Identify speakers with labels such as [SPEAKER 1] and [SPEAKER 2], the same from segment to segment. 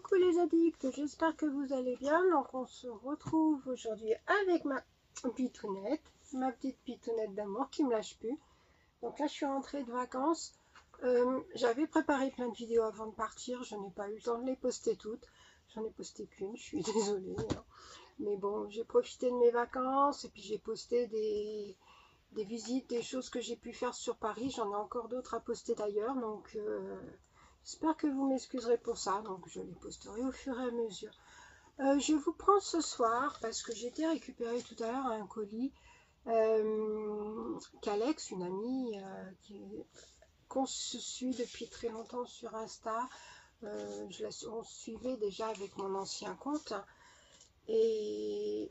[SPEAKER 1] Coucou les addicts, j'espère que vous allez bien. Donc on se retrouve aujourd'hui avec ma pitounette, ma petite pitounette d'amour qui me lâche plus. Donc là je suis rentrée de vacances. J'avais préparé plein de vidéos avant de partir, je n'ai pas eu le temps de les poster toutes. J'en ai posté qu'une, je suis désolée. Hein. Mais bon, j'ai profité de mes vacances et puis j'ai posté des visites, des choses que j'ai pu faire sur Paris. J'en ai encore d'autres à poster d'ailleurs, donc j'espère que vous m'excuserez pour ça. Donc je les posterai au fur et à mesure. Je vous prends ce soir parce que j'ai été récupérer tout à l'heure un colis qu'Alex, une amie qu'on se suit depuis très longtemps sur Insta. On se suivait déjà avec mon ancien compte et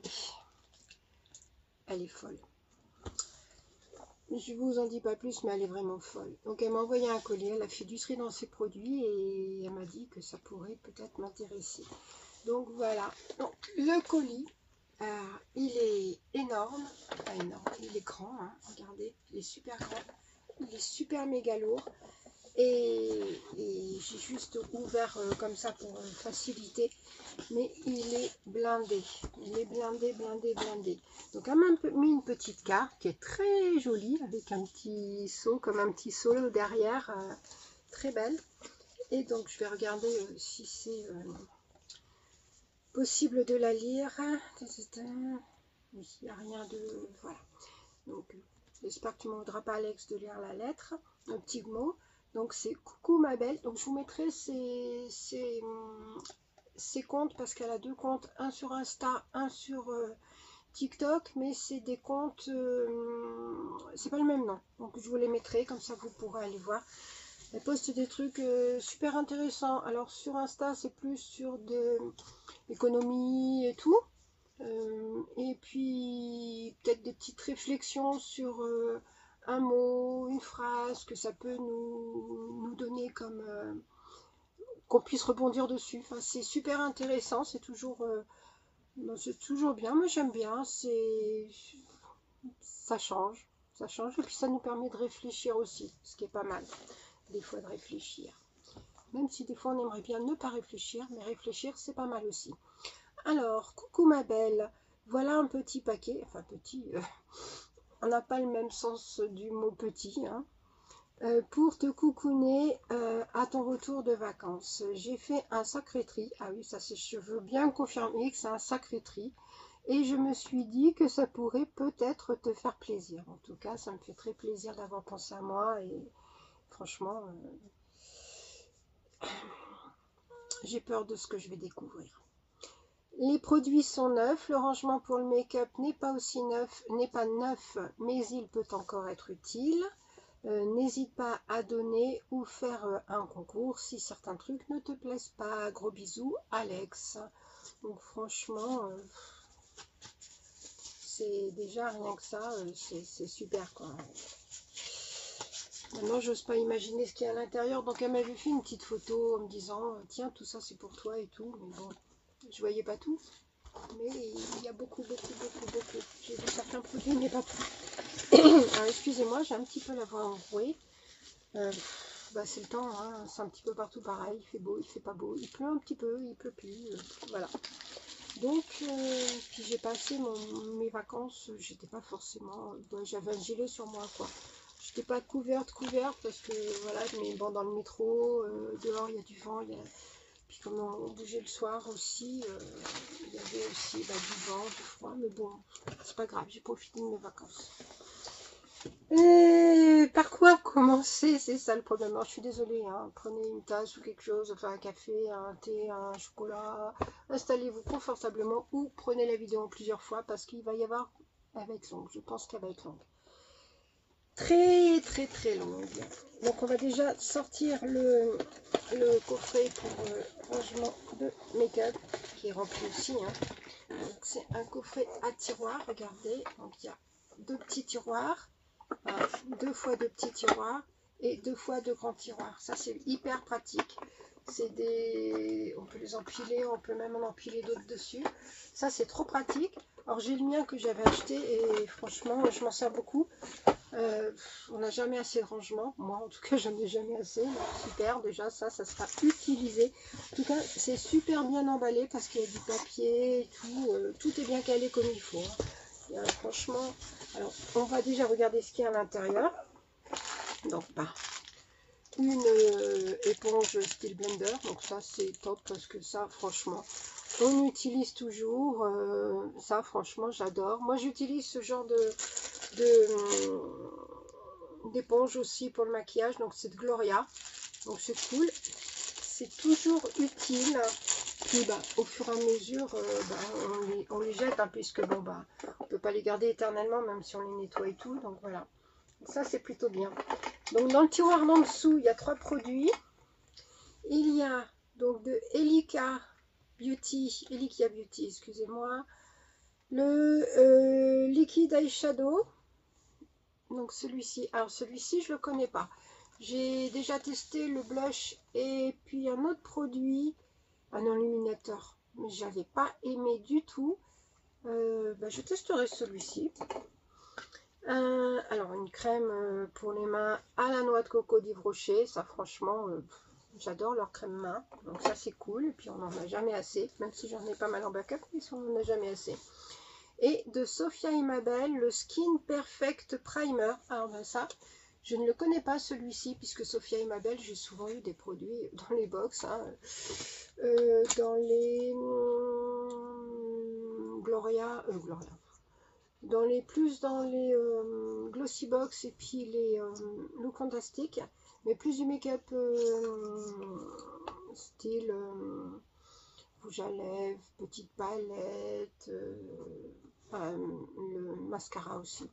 [SPEAKER 1] elle est folle. Je vous en dis pas plus, mais elle est vraiment folle. Donc elle m'a envoyé un colis, elle a fait du tri dans ses produits et elle m'a dit que ça pourrait peut-être m'intéresser. Donc voilà, donc, le colis, il est énorme, pas énorme, il est grand, hein, regardez, il est super grand, il est super méga lourd. Et j'ai juste ouvert comme ça pour faciliter, mais il est blindé, blindé. Donc elle m'a mis une petite carte qui est très jolie avec un petit seau, comme un petit seau derrière, très belle. Et donc je vais regarder si c'est possible de la lire. Oui, il n'y a rien de... Voilà. Donc j'espère que tu ne m'en voudras pas, Alex, de lire la lettre, un petit mot. Donc c'est coucou ma belle. Donc je vous mettrai ses comptes parce qu'elle a deux comptes, un sur Insta, un sur TikTok, mais c'est des comptes, c'est pas le même nom. Donc je vous les mettrai, comme ça vous pourrez aller voir. Elle poste des trucs super intéressants. Alors sur Insta c'est plus sur de l'économie et tout. Et puis peut-être des petites réflexions sur un mot, une phrase que ça peut nous donner comme qu'on puisse rebondir dessus. Enfin, c'est super intéressant, c'est toujours bien. Moi j'aime bien, ça change et puis ça nous permet de réfléchir aussi, ce qui est pas mal des fois de réfléchir. Même si des fois on aimerait bien ne pas réfléchir, mais réfléchir c'est pas mal aussi. Alors, coucou ma belle, voilà un petit paquet, enfin petit, on n'a pas le même sens du mot petit, hein, pour te coucouner à ton retour de vacances. J'ai fait un sacré tri, ah oui, ça c'est, je veux bien confirmer que c'est un sacré tri, et je me suis dit que ça pourrait peut-être te faire plaisir. En tout cas, ça me fait très plaisir d'avoir pensé à moi, et franchement, j'ai peur de ce que je vais découvrir. Les produits sont neufs, le rangement pour le make-up n'est pas neuf, mais il peut encore être utile. N'hésite pas à donner ou faire un concours si certains trucs ne te plaisent pas. Gros bisous, Alex. Donc franchement, c'est déjà rien que ça, c'est super quoi. Maintenant, j'ose pas imaginer ce qu'il y a à l'intérieur. Donc elle m'avait fait une petite photo en me disant tiens, tout ça c'est pour toi et tout. Mais bon, je voyais pas tout. Mais il y a beaucoup. J'ai vu certains produits, mais pas tout. Alors excusez-moi, j'ai un petit peu la voix enrouée. C'est le temps, hein, c'est un petit peu partout pareil. Il fait beau, il fait pas beau. Il pleut un petit peu, il pleut plus. Voilà. Donc, puis j'ai passé mes vacances, j'étais pas forcément... j'avais un gilet sur moi, quoi. J'étais pas couverte parce que, voilà, mais bon, dans le métro, dehors, il y a du vent, Puis comme on bougeait le soir aussi, il y avait aussi du vent, du froid, mais bon, c'est pas grave, j'ai profité de mes vacances. Et par quoi commencer? C'est ça le problème. Alors, je suis désolée, hein. Prenez une tasse ou quelque chose, enfin un café, un thé, un chocolat, installez-vous confortablement ou prenez la vidéo en plusieurs fois parce qu'il va y avoir, elle va être longue, je pense qu'elle va être longue. Très longue. Donc on va déjà sortir le coffret pour rangement de make-up qui est rempli aussi, hein. C'est un coffret à tiroirs, regardez, donc il y a deux petits tiroirs, deux fois deux petits tiroirs et deux fois deux grands tiroirs. Ça c'est hyper pratique, on peut les empiler, on peut même en empiler d'autres dessus. Ça c'est trop pratique. Alors j'ai le mien que j'avais acheté et franchement je m'en sers beaucoup. On n'a jamais assez de rangement. Moi, en tout cas, j'en ai jamais assez. Donc, super, déjà, ça sera utilisé. En tout cas, c'est super bien emballé parce qu'il y a du papier et tout. Tout est bien calé comme il faut. Hein. Franchement, alors, on va déjà regarder ce qu'il y a à l'intérieur. Donc, bah, une éponge style blender. Donc, ça, c'est top parce que ça, franchement, on utilise toujours. Ça, franchement, j'adore. Moi, j'utilise ce genre d'éponge aussi pour le maquillage, donc c'est de Gloria, donc c'est cool, c'est toujours utile. Puis bah, au fur et à mesure on les jette, hein, puisque bon bah on peut pas les garder éternellement même si on les nettoie et tout, donc voilà, ça c'est plutôt bien. Donc dans le tiroir d'en dessous il y a 3 produits. Il y a donc de Elica Beauty, excusez-moi, le liquide eyeshadow. Donc celui-ci, alors celui-ci je le connais pas. J'ai déjà testé le blush et puis un autre produit, un enluminateur, mais j'avais pas aimé du tout. Je testerai celui-ci. Alors une crème pour les mains à la noix de coco d'Yves Rocher, ça franchement j'adore leur crème main, donc ça c'est cool. Et puis on n'en a jamais assez, même si j'en ai pas mal en backup, mais on n'en a jamais assez. Et de Sophia et Mabel, le Skin Perfect Primer. Alors ben ça, je ne le connais pas celui-ci, puisque Sophia et Mabel, j'ai souvent eu des produits dans les box, hein, dans les Gloria, dans les Glossy Box et puis les Look Fantastic, mais plus du make-up style rouge à lèvres, petite palette, le mascara aussi.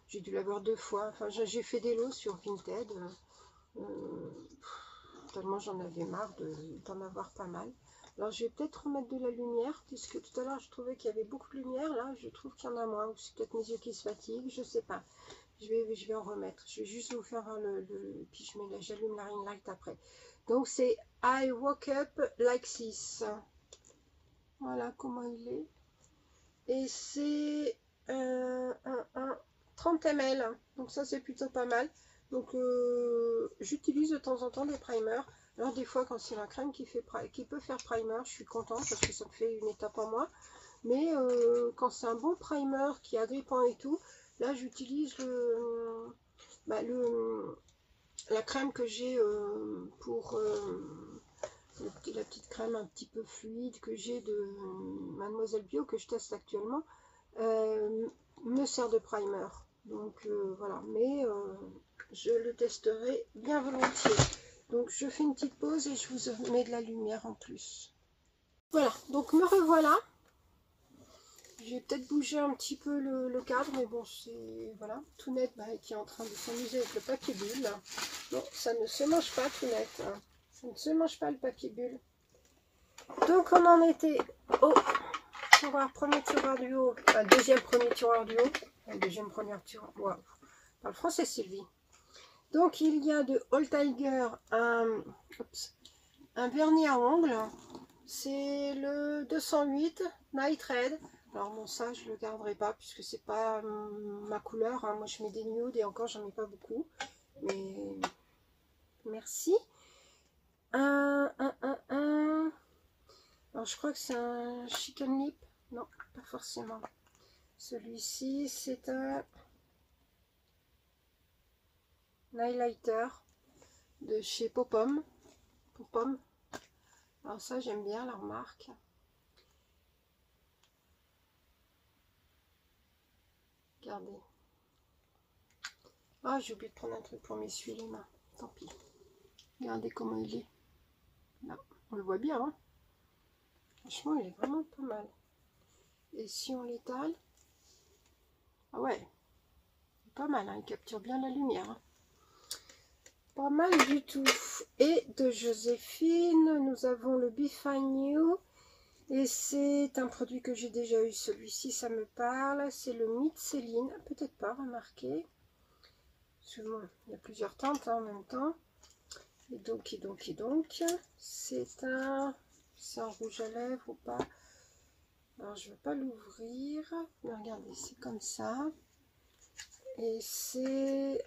[SPEAKER 1] J'ai dû l'avoir 2 fois. Enfin, j'ai fait des lots sur Vinted. Tellement j'en avais marre d'en avoir pas mal. Alors, je vais peut-être remettre de la lumière, puisque tout à l'heure, je trouvais qu'il y avait beaucoup de lumière. Là, je trouve qu'il y en a moins. Ou c'est peut-être mes yeux qui se fatiguent. Je sais pas. Je vais en remettre. Je vais juste vous faire puis j'allume la ring light après. Donc, c'est I Woke Up Like This. Voilà comment il est. Et c'est 30 ml. Donc ça c'est plutôt pas mal. Donc j'utilise de temps en temps des primers. Alors des fois quand c'est la crème qui peut faire primer, je suis contente parce que ça me fait une étape en moins. Mais quand c'est un bon primer qui est agrippant et tout, là j'utilise la crème que j'ai pour la petite crème un petit peu fluide que j'ai de Mademoiselle Bio que je teste actuellement, me sert de primer. Donc voilà, mais je le testerai bien volontiers. Donc je fais une petite pause et je vous mets de la lumière en plus. Voilà, donc me revoilà. J'ai peut-être bougé un petit peu le cadre, mais bon, c'est voilà, tout net qui est en train de s'amuser avec le papier bulle. Non, ça ne se mange pas tout net. Hein. Ça ne se mange pas le papier bulle. Donc on en était au tiroir, premier tiroir du haut, deuxième premier tiroir du haut, deuxième première tiroir. Wow. Parle français Sylvie. Donc il y a de All Tiger un vernis à ongles. C'est le 208 Night Red. Alors bon, ça je le garderai pas puisque c'est pas ma couleur. Hein. Moi je mets des nudes et encore j'en mets pas beaucoup. Mais merci. Alors je crois que c'est un chicken lip. Non, pas forcément. Celui-ci c'est un highlighter de chez Popom. Alors ça j'aime bien leur marque. Regardez. Ah, j'ai oublié de prendre un truc pour m'essuyer les mains. Tant pis. Regardez comment il est. Là, on le voit bien. Hein, franchement, il est vraiment pas mal. Et si on l'étale, ah ouais, pas mal. Hein, il capture bien la lumière. Hein. Pas mal du tout. Et de Joséphine, nous avons le Be Fine You. Et c'est un produit que j'ai déjà eu. Celui-ci, ça me parle. C'est le Meet Céline. Peut-être pas, remarqué. Il y a plusieurs teintes hein, en même temps. Et donc, c'est un rouge à lèvres ou pas? Alors, je ne vais pas l'ouvrir. Mais regardez, c'est comme ça. Et c'est...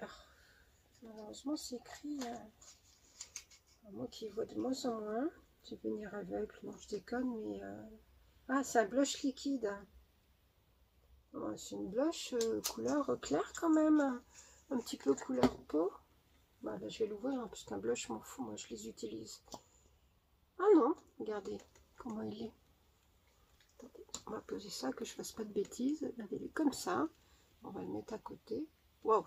[SPEAKER 1] malheureusement, c'est écrit... moi qui vois de moins en moins. Je vais venir aveugle, non, je déconne, mais... Ah, c'est un blush liquide. Ouais, c'est une blush couleur claire quand même. Un petit peu couleur peau. Bah, là, je vais l'ouvrir, hein, parce qu'un blush, je m'en fous, moi, je les utilise. Ah non, regardez comment il est. Attendez, on va poser ça, que je fasse pas de bêtises. Regardez, il est comme ça. On va le mettre à côté. Waouh!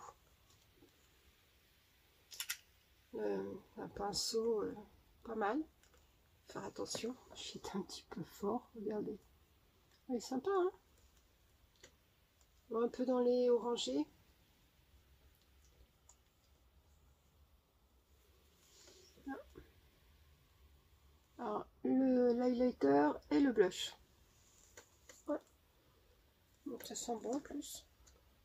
[SPEAKER 1] Un pinceau, pas mal. Faire attention, je suis un petit peu fort. Regardez. Il est sympa, hein? Bon, un peu dans les orangés. Alors, l'highlighter et le blush. Ouais. Donc ça sent bon en plus.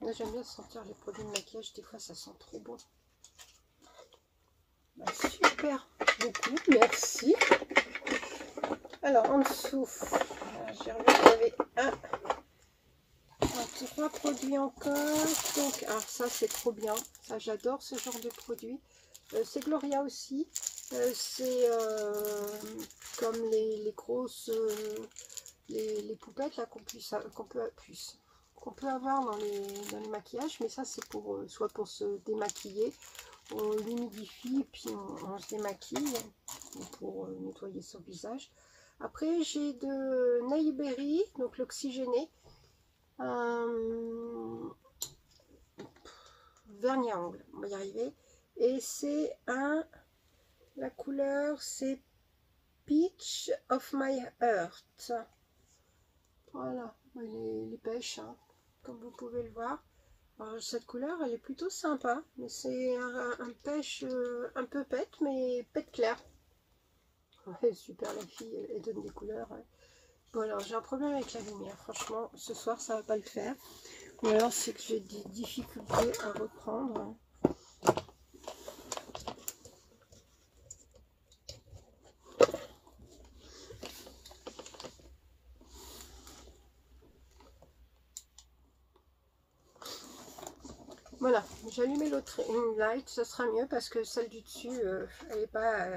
[SPEAKER 1] Moi j'aime bien sentir les produits de maquillage, des fois ça sent trop bon. Bah, super, beaucoup, merci. Alors en dessous, j'ai revu qu'il y avait trois produits encore. Donc, alors ça c'est trop bien, ça j'adore ce genre de produit. C'est Gloria aussi. C'est comme les grosses les poupettes là qu'on peut avoir dans les maquillages, mais ça c'est pour soit pour se démaquiller, on l'humidifie puis on se démaquille pour nettoyer son visage. Après j'ai de Nayberry, donc l'oxygéné, vernis à ongles, on va y arriver, et c'est la couleur c'est Peach of My Heart. Voilà, les pêches, hein, comme vous pouvez le voir. Alors, cette couleur, elle est plutôt sympa, mais c'est un pêche un peu pète, mais pète clair. Ouais, super, la fille, elle donne des couleurs. Ouais. Bon, alors j'ai un problème avec la lumière, franchement, ce soir, ça va pas le faire. Ou alors, c'est que j'ai des difficultés à reprendre. Voilà, j'ai allumé l'autre light, ça sera mieux parce que celle du dessus, elle n'est pas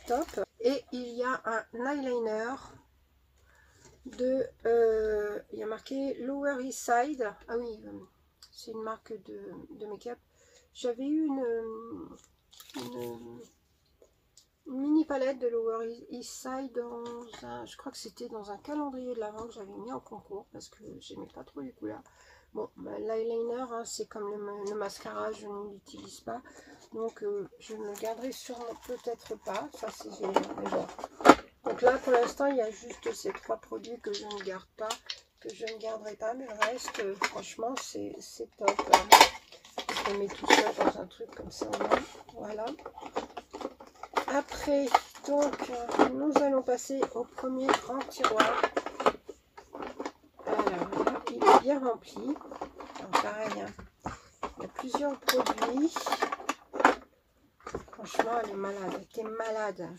[SPEAKER 1] top. Et il y a un eyeliner il y a marqué Lower East Side. Ah oui, c'est une marque de make-up. J'avais eu une mini palette de Lower East Side je crois que c'était dans un calendrier de l'Avent que j'avais mis en concours parce que j'aimais pas trop les couleurs. Bon, bah, l'eyeliner, hein, c'est comme le mascara, je ne l'utilise pas. Donc, je ne le garderai sûrement peut-être pas. Ça, c'est génial. Bon. Donc là, pour l'instant, il y a juste ces trois produits que je ne garde pas, que je ne garderai pas. Mais le reste, franchement, c'est top. Je le mets tout ça dans un truc comme ça. Voilà. Après, donc, nous allons passer au premier grand tiroir. Alors là, il est bien rempli. Alors, pareil, hein, il y a plusieurs produits. Franchement, elle est malade. Elle était malade.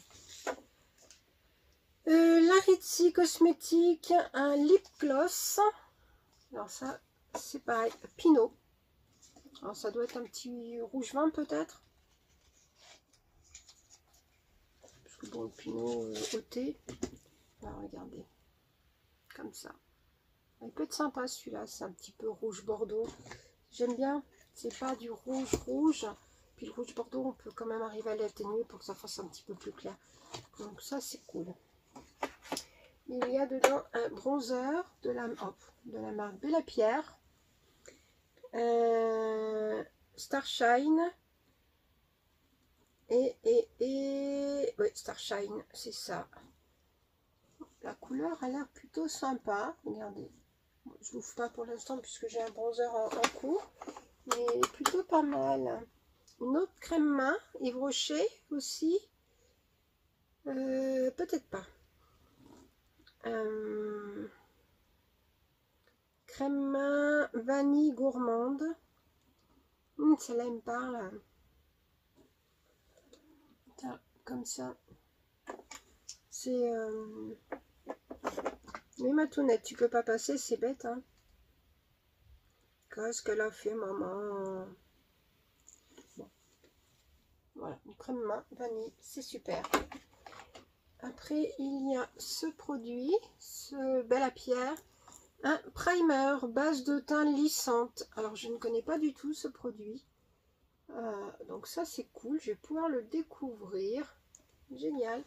[SPEAKER 1] La Ritzy Cosmétique, un lip gloss. Alors ça, c'est pareil, Pinot. Alors ça doit être un petit rouge vin peut-être. Parce que bon, le Pinot au thé. Alors regardez, comme ça. Il peut être sympa celui-là, c'est un petit peu rouge bordeaux. J'aime bien, c'est pas du rouge rouge. Puis le rouge bordeaux, on peut quand même arriver à l'atténuer pour que ça fasse un petit peu plus clair. Donc ça, c'est cool. Il y a dedans un bronzer de la marque Bella Pierre. Starshine. Oui, Starshine, c'est ça. La couleur a l'air plutôt sympa. Regardez. Bon, je l'ouvre pas pour l'instant puisque j'ai un bronzer en cours. Mais elle est plutôt pas mal. Une autre crème main, Yves Rocher aussi. Peut-être pas. Crème main vanille gourmande. Celle-là elle me parle. Comme ça. C'est les matounettes, tu peux pas passer, c'est bête, hein. Qu'est-ce qu'elle a fait, maman? Bon. Voilà, une crème main vanille, c'est super. Après, il y a ce produit, ce Belle à Pierre, un primer base de teint lissante. Alors, je ne connais pas du tout ce produit. Donc ça, c'est cool. Je vais pouvoir le découvrir. Génial.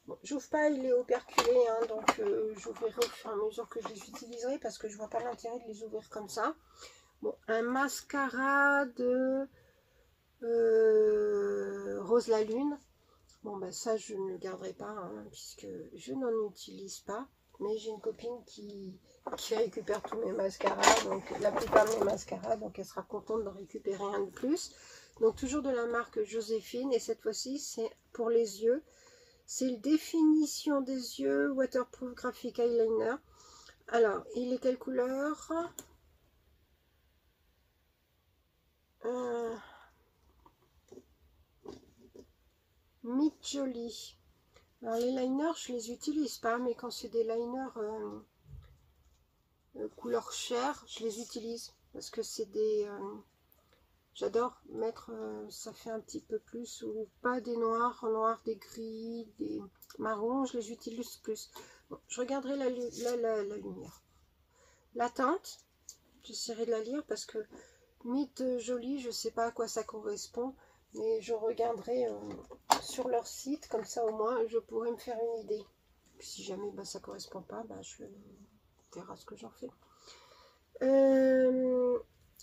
[SPEAKER 1] Bon, j'ouvre pas, il est operculé, hein, donc j'ouvrirai au fur et à mesure que je les utiliserai parce que je vois pas l'intérêt de les ouvrir comme ça. Bon, un mascara de Rose la Lune. Bon, ben ça, je ne le garderai pas, hein, puisque je n'en utilise pas. Mais j'ai une copine qui récupère tous mes mascaras, donc la plupart de mes mascaras, donc elle sera contente de récupérer un de plus. Donc toujours de la marque Joséphine, et cette fois-ci, c'est pour les yeux. C'est le définition des yeux Waterproof Graphic Eyeliner. Alors, il est quelle couleur? Midjolie. Alors les liners, je les utilise pas, mais quand c'est des liners couleur chair, je les utilise parce que c'est des... j'adore mettre, ça fait un petit peu plus, ou pas des noirs, des gris, des marrons, je les utilise plus. Bon, je regarderai la lumière. La teinte, j'essaierai de la lire parce que Midjolie, je sais pas à quoi ça correspond. Mais je regarderai sur leur site, comme ça au moins je pourrais me faire une idée. Puis si jamais ça ne correspond pas, je verrai ce que j'en fais.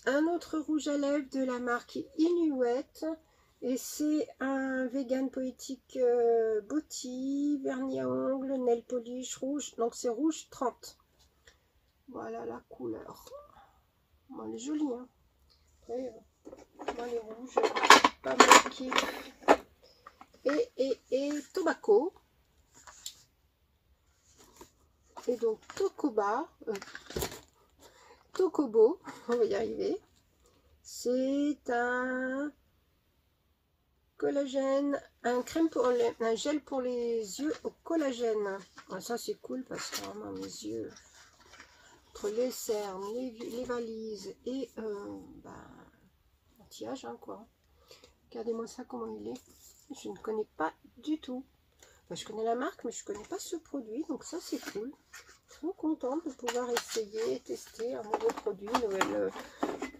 [SPEAKER 1] Un autre rouge à lèvres de la marque Inuit. Et c'est un vegan poétique body, vernis à ongles, nail polish rouge. Donc c'est rouge 30. Voilà la couleur. Bon, elle est jolie, hein. Après, moi les rouges, pas mal qui... Et Tobacco. Et donc Tokobo, on va y arriver. C'est un collagène, un gel pour les yeux au collagène. Ah, ça c'est cool parce que vraiment mes yeux, entre les cernes, les valises et anti-âge, hein, quoi. Regardez-moi ça, comment il est. Je ne connais pas du tout. Enfin, je connais la marque, mais je ne connais pas ce produit. Donc ça, c'est cool. Trop contente de pouvoir essayer, tester un nouveau produit,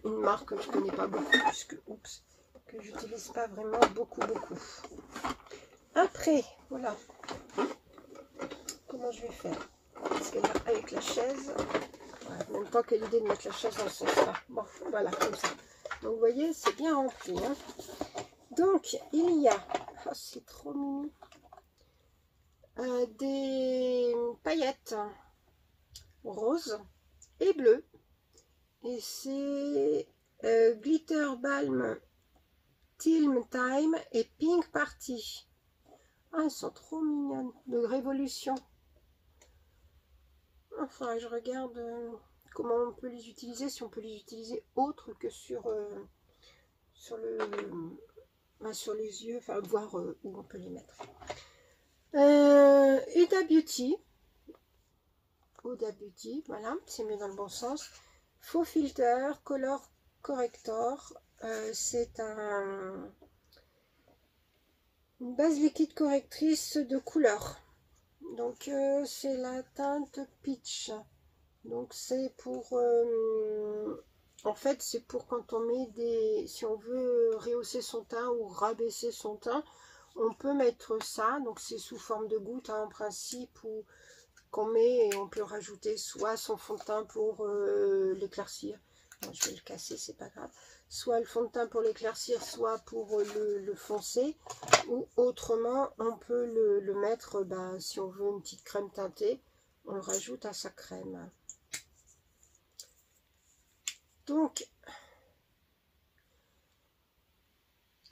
[SPEAKER 1] une marque que je ne connais pas beaucoup, que j'utilise pas vraiment beaucoup. Après, voilà. Comment je vais faire? Parce que là, avec la chaise, voilà, en même temps que l'idée de mettre la chaise dans ce sens-là. Bon, voilà, comme ça. Donc, vous voyez, c'est bien rempli, hein. Donc, il y a, oh, c'est trop mignon, des paillettes roses et bleues. Et c'est Glitter Balm Tilm Time et Pink Party. Ah, elles sont trop mignonnes, de Révolution. Enfin, je regarde comment on peut les utiliser, si on peut les utiliser autre que sur les yeux, enfin voir où on peut les mettre. Huda Beauty, voilà, c'est mieux dans le bon sens. Faux Filter, Color Corrector, c'est une base liquide correctrice de couleur. Donc c'est la teinte Peach. Donc c'est pour... en fait c'est pour quand on met des... Si on veut rehausser son teint ou rabaisser son teint, on peut mettre ça. Donc c'est sous forme de goutte, hein, en principe, ou qu'on met, et on peut rajouter soit son fond de teint pour l'éclaircir. Je vais le casser, c'est pas grave. Soit le fond de teint pour l'éclaircir, soit pour le foncer. Ou autrement, on peut le mettre, si on veut une petite crème teintée, on le rajoute à sa crème. Donc,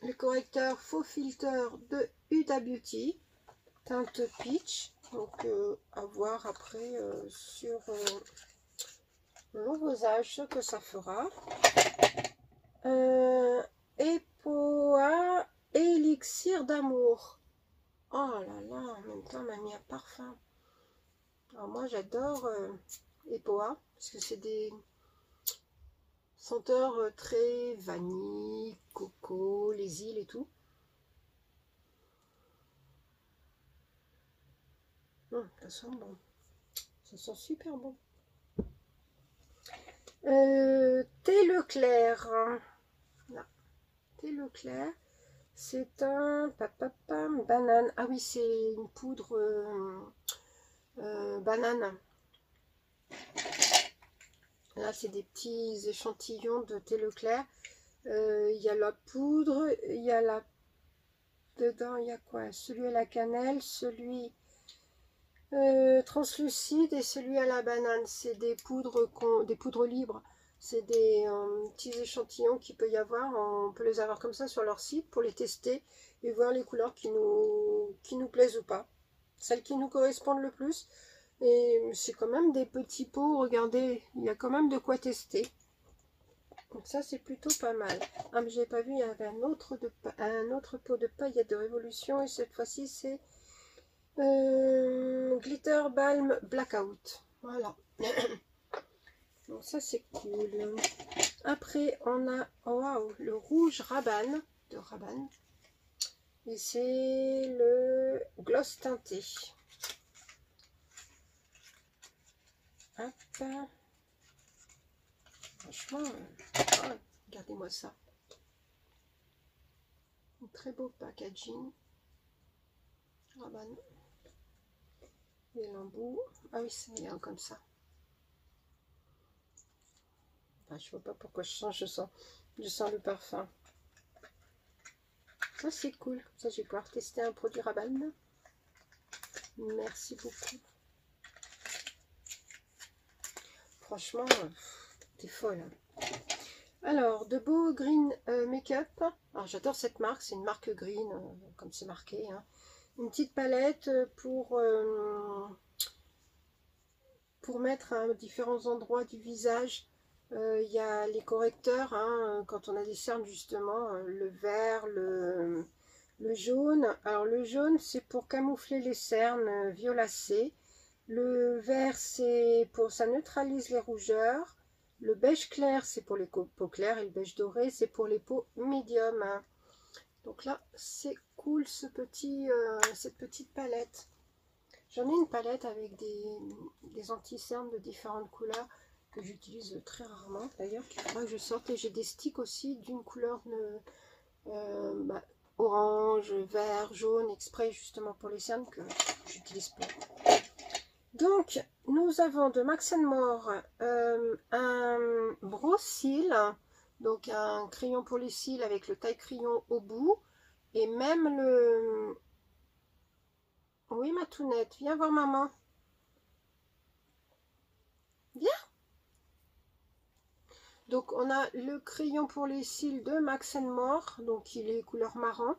[SPEAKER 1] le correcteur Faux Filter de Huda Beauty, teinte Peach. Donc, à voir après sur le visage ce que ça fera. Epoa Élixir d'amour. Oh là là, en même temps, on m'a mis un parfum. Alors moi, j'adore Epoa, parce que c'est des Senteur très vanille, coco, les îles et tout. Ça sent bon. Ça sent super bon. Thé Leclerc. Là. Thé Leclerc. C'est un banane. Ah oui, c'est une poudre banane. Là, c'est des petits échantillons de thé Leclerc. Il y a la poudre, il y a la... Dedans, il y a quoi? Celui à la cannelle, celui translucide et celui à la banane. C'est des poudres libres. C'est des petits échantillons qu'il peut y avoir. On peut les avoir comme ça sur leur site pour les tester et voir les couleurs qui nous plaisent ou pas. Celles qui nous correspondent le plus. Et c'est quand même des petits pots. Regardez, il y a quand même de quoi tester. Donc ça, c'est plutôt pas mal. Ah, mais je n'ai pas vu, il y avait un autre pot de paillettes de Révolution. Et cette fois-ci, c'est Glitter Balm Blackout. Voilà. Donc ça, c'est cool. Après, on a le rouge Rabanne de Rabanne. Et c'est le gloss teinté. Hop. Franchement, regardez-moi ça. Un très beau packaging. Rabanne. Et l'embout. Ah oui, c'est bien comme ça. Enfin, je ne vois pas pourquoi je change, je sens le parfum. Ça, c'est cool. Ça, je vais pouvoir tester un produit Rabanne. Merci beaucoup. Franchement, t'es folle. Alors, de beau green make-up. Alors, j'adore cette marque. C'est une marque green, comme c'est marqué. Hein. Une petite palette pour mettre à différents endroits du visage. Il y a les correcteurs, hein, quand on a des cernes justement, le vert, le jaune. Alors le jaune, c'est pour camoufler les cernes violacées. Le vert, c'est pour ça neutralise les rougeurs. Le beige clair, c'est pour les peaux claires. Et le beige doré, c'est pour les peaux médium. Hein. Donc là, c'est cool cette petite palette. J'en ai une palette avec des anti-cernes de différentes couleurs que j'utilise très rarement. D'ailleurs, qu'il faudra que je sorte. Et j'ai des sticks aussi d'une couleur orange, vert, jaune, exprès justement pour les cernes que j'utilise pas. Donc, nous avons de Max More un brow cils, donc un crayon pour les cils avec le taille-crayon au bout. Et même le... Oui, ma tounette, viens voir maman. Viens. Donc, on a le crayon pour les cils de Max More, donc il est couleur marron,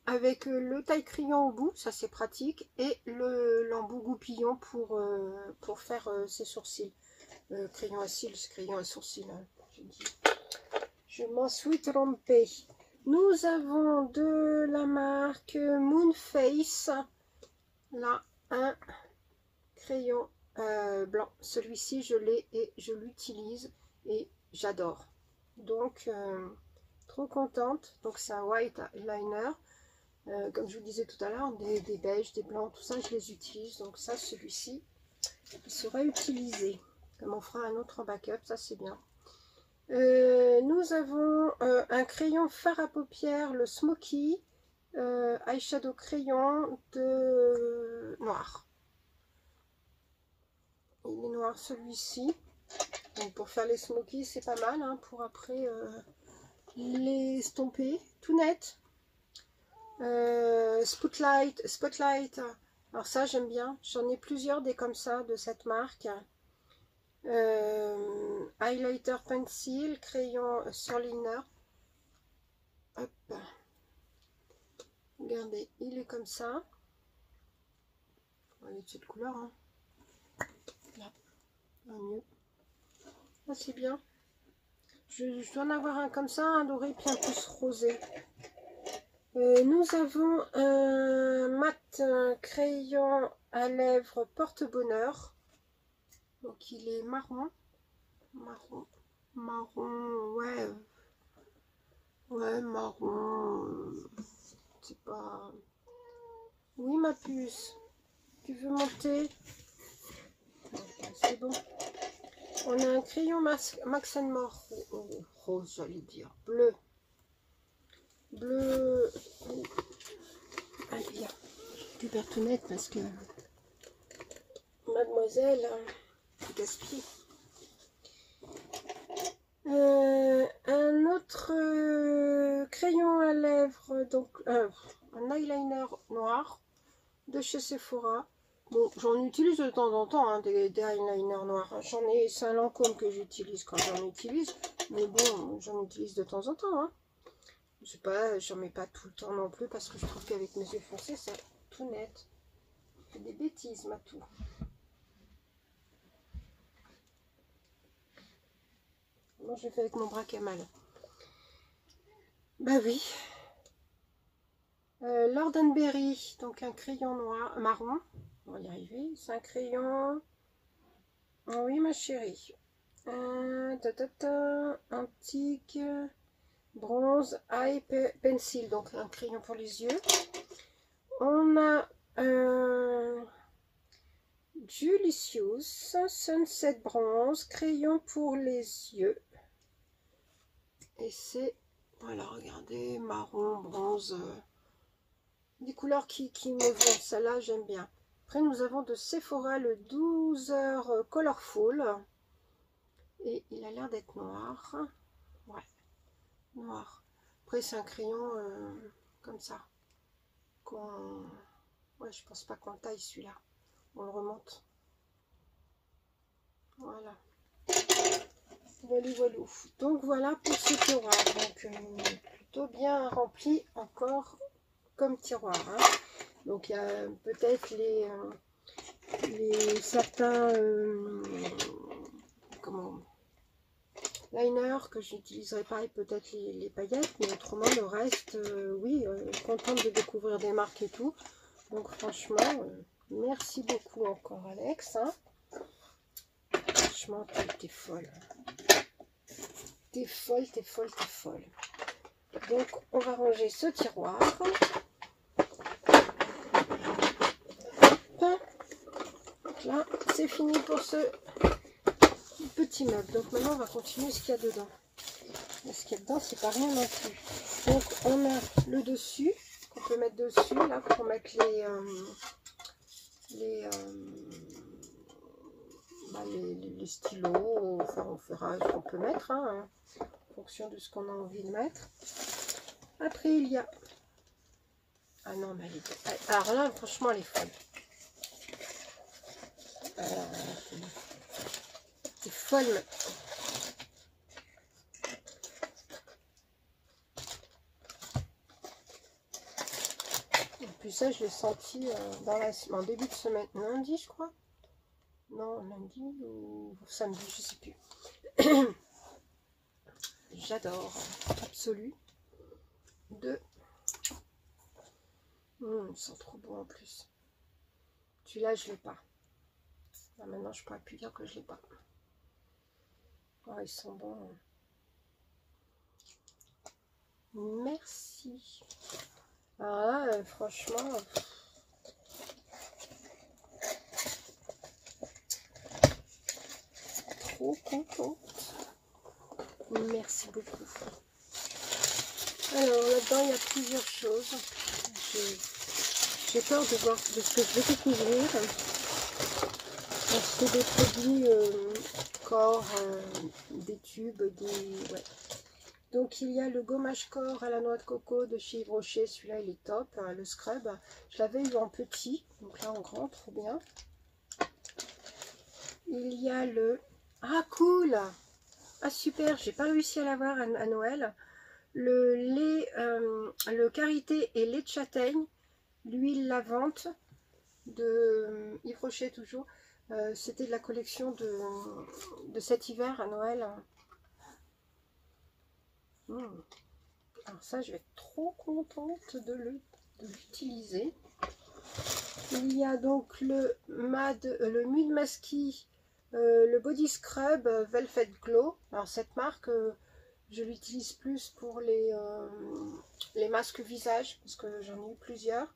[SPEAKER 1] avec le taille-crayon au bout, ça c'est pratique, et l'embout goupillon pour faire ses sourcils. Crayon à cils, crayon à sourcils, hein, je m'en suis trompée. Nous avons de la marque Moonface, là, un crayon blanc. Celui-ci, je l'ai et je l'utilise et j'adore. Donc, trop contente. Donc, c'est un white liner. Comme je vous disais tout à l'heure, des beiges, des blancs, tout ça, je les utilise. Donc ça, celui-ci, il sera utilisé. Comme on fera un autre en backup, ça c'est bien. Nous avons un crayon fard à paupières, le Smoky, eyeshadow crayon de noir. Il est noir celui-ci. Donc pour faire les smokies, c'est pas mal, hein, pour après les estomper. Tout net. Spotlight. Alors ça, j'aime bien. J'en ai plusieurs des comme ça, de cette marque. Highlighter pencil, crayon surliner. Hop. Regardez, il est comme ça. On va aller de cette couleur. Hein. Là. Un mieux. Ah, c'est bien. Je dois en avoir un comme ça, un doré, puis un plus rosé. Nous avons un mat crayon à lèvres porte-bonheur. Donc il est marron, marron, ouais. Ouais, marron. C'est pas... Oui, ma puce. Tu veux monter? C'est bon. On a un crayon Max More rose, j'allais dire. Bleu. Bleu. Allez, viens. Je récupère tout net parce que mademoiselle gaspille. Un autre crayon à lèvres, donc un eyeliner noir de chez Sephora. Bon, j'en utilise de temps en temps, hein, des eyeliners noirs. J'en ai, c'est un Lancôme que j'utilise quand j'en utilise, mais bon, j'en utilise de temps en temps. Hein. Je sais pas, j'en mets pas tout le temps non plus parce que je trouve qu'avec mes yeux foncés, c'est tout net. Je fais des bêtises, ma tout. Moi, je l'ai fait avec mon bras Kamal. Bah oui. Lord & Berry, donc un crayon noir, marron. On va y arriver. C'est un crayon. Oh oui, ma chérie. Antique. Bronze Eye Pencil, donc un crayon pour les yeux. On a Julicius Sunset Bronze, crayon pour les yeux. Et c'est, voilà, regardez, marron, bronze, des couleurs qui me vont. Celle-là, j'aime bien. Après, nous avons de Sephora le 12 heures Colorful. Et il a l'air d'être noir. Ouais, noir. Après, c'est un crayon comme ça. Ouais, je pense pas qu'on taille celui-là. On le remonte. Voilà. Voilà, voilà. Donc voilà pour ce tiroir. Donc plutôt bien rempli encore comme tiroir. Hein. Donc il y a peut-être les certains comment liners que j'utiliserai pas et peut-être les paillettes, mais autrement le reste, oui, contente de découvrir des marques et tout. Donc franchement, merci beaucoup encore Alex. Hein. Franchement, t'es folle. T'es folle, t'es folle, t'es folle. Donc on va ranger ce tiroir. Donc là, c'est fini pour ce petit meuble. Donc maintenant, on va continuer ce qu'il y a dedans. Et ce qu'il y a dedans, c'est pas rien non plus. Donc on a le dessus qu'on peut mettre dessus là pour mettre les stylos. Enfin, on fera ce qu'on peut mettre hein, en fonction de ce qu'on a envie de mettre. Après, il y a... Ah non, mais elle est... Alors là, franchement, elle est folle. C'est folle. Et puis ça, je l'ai senti en début de semaine. Lundi, je crois. Non, lundi ou samedi, je sais plus. J'adore. Absolu. Il sent trop bon en plus. Celui-là, je l'ai pas. Là, maintenant, je pourrais plus dire que je l'ai pas. Oh, ils sont bons. Merci. Alors là, franchement... trop contente. Merci beaucoup. Alors là-dedans, il y a plusieurs choses. J'ai peur de voir de ce que je vais découvrir. C'est des produits corps, des tubes, ouais. Donc il y a le gommage corps à la noix de coco de chez Yves Rocher. Celui-là, il est top. Hein, le scrub. Je l'avais eu en petit. Donc là, en grand, trop bien. Il y a le... Ah, cool! Ah, super! J'ai pas réussi à l'avoir à Noël. Le lait, le karité et lait de châtaigne, l'huile lavante de Yves Rocher toujours. C'était de la collection de cet hiver à Noël. Alors ça, je vais être trop contente de l'utiliser. Il y a donc le Mud Masky Le Body Scrub Velvet Glow. Alors cette marque, je l'utilise plus pour les masques visage, parce que j'en ai eu plusieurs.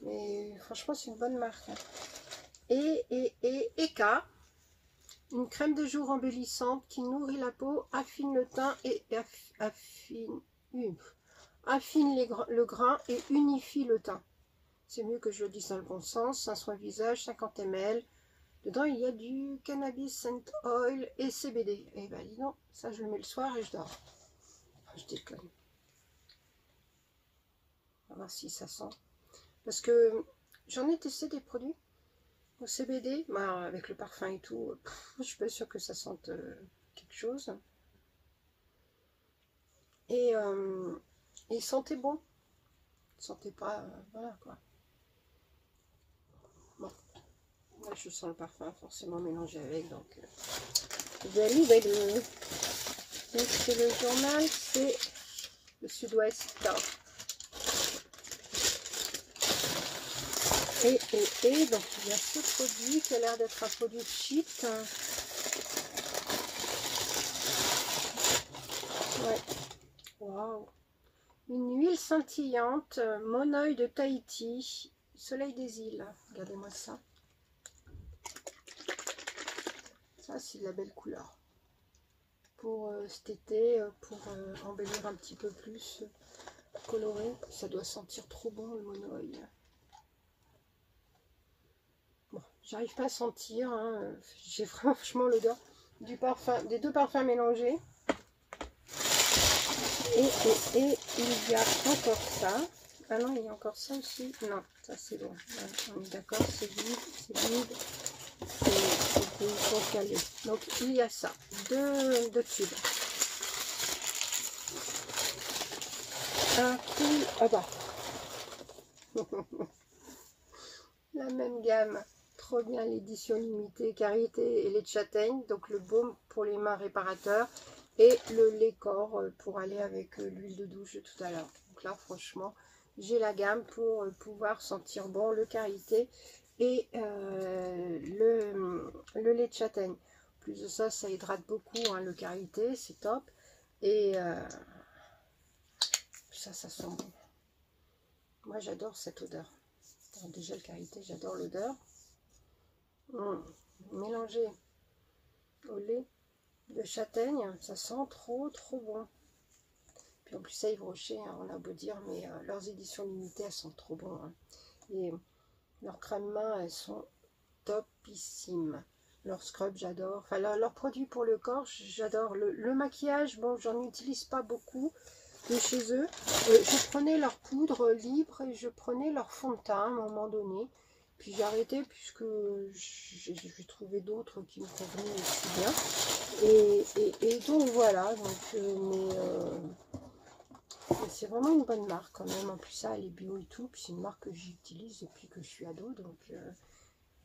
[SPEAKER 1] Mais franchement, c'est une bonne marque. Et Eka, une crème de jour embellissante qui nourrit la peau, affine le teint et affine le grain et unifie le teint. C'est mieux que je le dise dans le bon sens. Un soin visage, 50 ml. Dedans, il y a du cannabis scent oil et CBD. Et ben dis donc, ça je le mets le soir et je dors. Enfin, je déconne. On va voir si ça sent. Parce que j'en ai testé des produits au CBD, bah, avec le parfum et tout. Je suis pas sûre que ça sente quelque chose. Et il sentait bon. Il sentait pas, voilà quoi. Bon, là je sens le parfum forcément mélangé avec, donc joli. Donc c'est le journal, c'est le Sud-Ouest. Et donc il y a ce produit qui a l'air d'être un produit chic. Ouais. Waouh. Une huile scintillante, monoeil de Tahiti, soleil des îles. Regardez-moi ça. Ça, c'est de la belle couleur. Pour cet été, pour embellir un petit peu plus, coloré. Ça doit sentir trop bon le monoeil. Bon, j'arrive pas à sentir. Hein. J'ai franchement l'odeur du parfum, des deux parfums mélangés. Et il y a encore ça. Ah non, il y a encore ça aussi. Non, ça c'est bon. On est d'accord, c'est vide, c'est vide. C'est calé. Donc il y a ça. Deux tubes. Un coup. Ah bah. La même gamme. Trop bien, l'édition limitée, Karité et lait de châtaigne. Donc le baume pour les mains réparateur. Et le lait corps pour aller avec l'huile de douche de tout à l'heure. Donc là, franchement, j'ai la gamme pour pouvoir sentir bon le karité et le lait de châtaigne. En plus de ça, ça hydrate beaucoup, hein, le karité, c'est top. Et ça sent bon. Moi, j'adore cette odeur. Alors, déjà, le karité, j'adore l'odeur. Mélangé au lait de châtaigne, ça sent trop bon. Puis en plus ça, Yves Rocher, hein, on a beau dire, mais leurs éditions limitées, elles sont trop bonnes. Hein. Et leurs crèmes mains, elles sont topissimes. Leurs scrubs, j'adore. Enfin, leurs produits pour le corps, j'adore. Le maquillage, bon, j'en utilise pas beaucoup de chez eux. Je prenais leur poudre libre et je prenais leur fond de teint à un moment donné. Puis j'ai arrêté puisque j'ai trouvé d'autres qui me convenaient aussi bien. Et donc voilà, donc, c'est vraiment une bonne marque quand même. En plus ça, elle est bio et tout. Puis c'est une marque que j'utilise depuis que je suis ado. Donc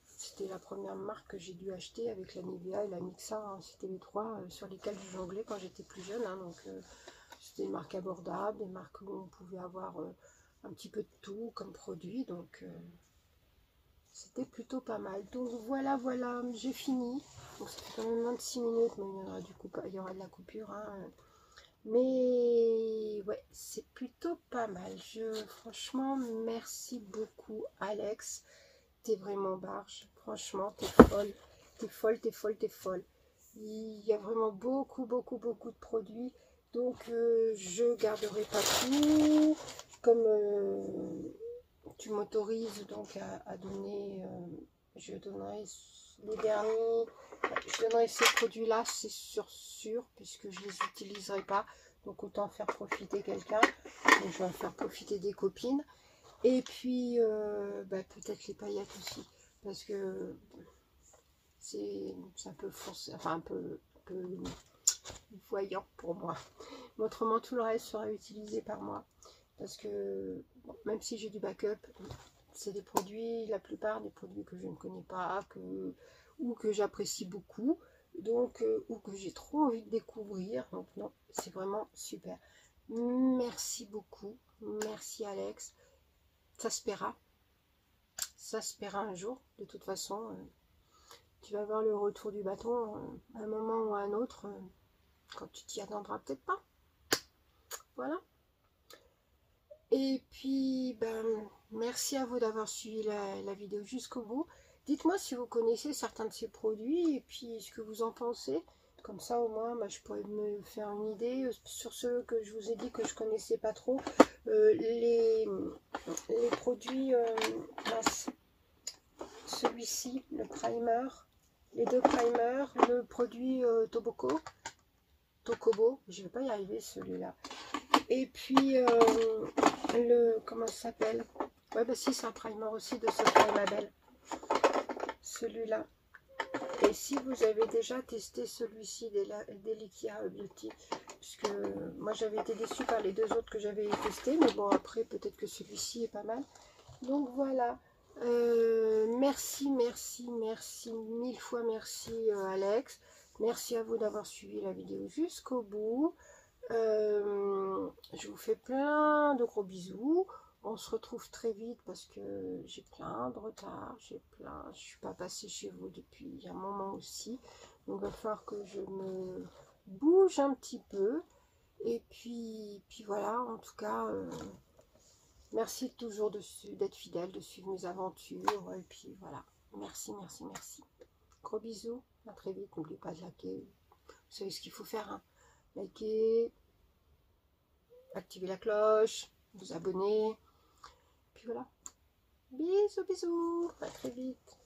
[SPEAKER 1] c'était la première marque que j'ai dû acheter avec la Nivea et la Mixa. Hein. C'était les trois sur lesquelles je jonglais quand j'étais plus jeune. Hein. Donc c'était des marques abordables, des marques où on pouvait avoir un petit peu de tout comme produit. Donc c'était plutôt pas mal. Donc voilà, j'ai fini. Donc ça fait quand même 26 minutes, mais il y aura de la coupure. Hein. Mais ouais, c'est plutôt pas mal. Franchement, merci beaucoup Alex. T'es vraiment barge. Franchement, t'es folle. T'es folle, t'es folle, t'es folle. Il y a vraiment beaucoup de produits. Donc je garderai pas tout. Comme tu m'autorises donc à donner, je donnerai les derniers, je donnerai ces produits là, c'est sûr, puisque je les utiliserai pas, donc autant faire profiter quelqu'un. Donc je vais faire profiter des copines, et puis peut-être les paillettes aussi, parce que c'est un peu foncé, enfin un peu voyant pour moi. Mais autrement tout le reste sera utilisé par moi, parce que bon, même si j'ai du backup, c'est des produits, la plupart des produits que je ne connais pas, ou que j'apprécie beaucoup, donc ou que j'ai trop envie de découvrir. Donc non, c'est vraiment super. Merci beaucoup, merci Alex. Ça se paiera un jour, de toute façon. tu vas voir le retour du bâton à un moment ou à un autre, quand tu t'y attendras peut-être pas. Voilà. Et puis, ben, merci à vous d'avoir suivi la vidéo jusqu'au bout. Dites-moi si vous connaissez certains de ces produits et puis ce que vous en pensez. Comme ça, au moins, je pourrais me faire une idée sur ceux que je vous ai dit que je connaissais pas trop. Les produits, celui-ci, le primer, les deux primers, le produit Tokobo, je vais pas y arriver celui-là. Et puis le, comment ça s'appelle? Ouais, bah si, c'est un primer aussi de Sophie Mabel, celui-là. Et si vous avez déjà testé celui-ci d'Elikia Beauty, puisque moi j'avais été déçue par les deux autres que j'avais testés, mais bon, après peut-être que celui-ci est pas mal. Donc voilà, merci, mille fois merci Alex, merci à vous d'avoir suivi la vidéo jusqu'au bout. Je vous fais plein de gros bisous. On se retrouve très vite parce que j'ai plein de retard, je suis pas passée chez vous depuis un moment aussi, donc il va falloir que je me bouge un petit peu. Et puis voilà, en tout cas, merci toujours d'être fidèle, de suivre mes aventures. Et puis voilà, merci. Gros bisous, à très vite. N'oubliez pas de liker. Vous savez ce qu'il faut faire, hein. Liker, activer la cloche, vous abonner. Puis voilà. Bisous, à très vite.